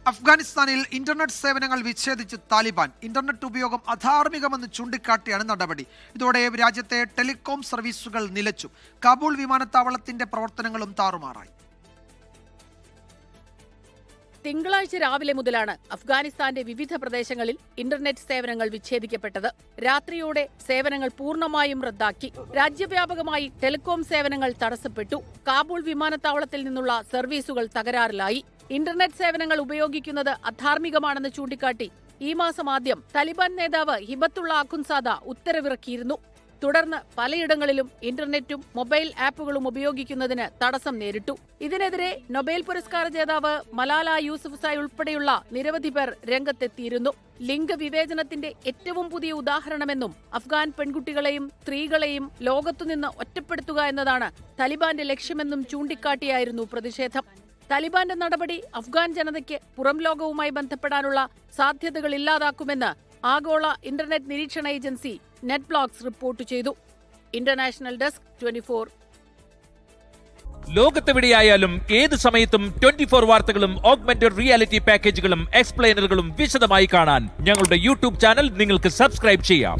അഫ്ഗാനിസ്ഥാനിൽ ഇന്റർനെറ്റ് സേവനങ്ങൾ വിച്ഛേദിച്ച് താലിബാൻ. ഇന്റർനെറ്റ് ഉപയോഗം അധാർമികമെന്ന് ചൂണ്ടിക്കാട്ടിയാണ് നടപടി. ഇതോടെ രാജ്യത്തെ ടെലികോം സർവീസുകൾ നിലച്ചു. കാബൂൾ വിമാനത്താവളത്തിന്റെ പ്രവർത്തനങ്ങളും താറുമാറായി. തിങ്കളാഴ്ച രാവിലെ മുതലാണ് അഫ്ഗാനിസ്ഥാന്റെ വിവിധ പ്രദേശങ്ങളിൽ ഇന്റർനെറ്റ് സേവനങ്ങൾ വിച്ഛേദിക്കപ്പെട്ടത്. രാത്രിയോടെ സേവനങ്ങൾ പൂർണ്ണമായും റദ്ദാക്കി. രാജ്യവ്യാപകമായി ടെലികോം സേവനങ്ങൾ തടസ്സപ്പെട്ടു. കാബൂൾ വിമാനത്താവളത്തിൽ നിന്നുള്ള സർവീസുകൾ തകരാറിലായി. ഇന്റർനെറ്റ് സേവനങ്ങൾ ഉപയോഗിക്കുന്നത് അധാർമികമാണെന്ന് ചൂണ്ടിക്കാട്ടി ഈ മാസം ആദ്യം താലിബാൻ നേതാവ് ഹിബത്തുള്ള അഖുൻസാദ ഉത്തരവിറക്കിയിരുന്നു. തുടർന്ന് പലയിടങ്ങളിലും ഇന്റർനെറ്റും മൊബൈൽ ആപ്പുകളും ഉപയോഗിക്കുന്നതിന് തടസ്സം നേരിട്ടു. ഇതിനെതിരെ നൊബേൽ പുരസ്കാര ജേതാവ് മലാല യൂസഫ്സായ് ഉൾപ്പെടെയുള്ള നിരവധി പേർ രംഗത്തെത്തിയിരുന്നു. ലിംഗവിവേചനത്തിന്റെ ഏറ്റവും പുതിയ ഉദാഹരണമെന്നും അഫ്ഗാൻ പെൺകുട്ടികളെയും സ്ത്രീകളെയും ലോകത്തുനിന്ന് ഒറ്റപ്പെടുത്തുക എന്നതാണ് താലിബാന്റെ ലക്ഷ്യമെന്നും ചൂണ്ടിക്കാട്ടിയായിരുന്നു പ്രതിഷേധം. താലിബാന്റെ നടപടി അഫ്ഗാൻ ജനതയ്ക്ക് പുറം ലോകവുമായി ബന്ധപ്പെടാനുള്ള സാധ്യതകൾ ഇല്ലാതാക്കുമെന്ന് ആഗോള ഇന്റർനെറ്റ് നിരീക്ഷണ ഏജൻസി നെറ്റ്ബ്ലോക്സ് റിപ്പോർട്ട് ചെയ്തു. International desk 24. ലോകത്തെവിടെയായാലും ഏത് സമയത്തും 24 വാർത്തകളും ഓഗ്മെന്റഡ് റിയാലിറ്റി പാക്കേജുകളും എക്സ്പ്ലെയിനറുകളും വിശദമായി കാണാൻ ഞങ്ങളുടെ യൂട്യൂബ് ചാനൽ നിങ്ങൾക്ക് സബ്സ്ക്രൈബ് ചെയ്യാം.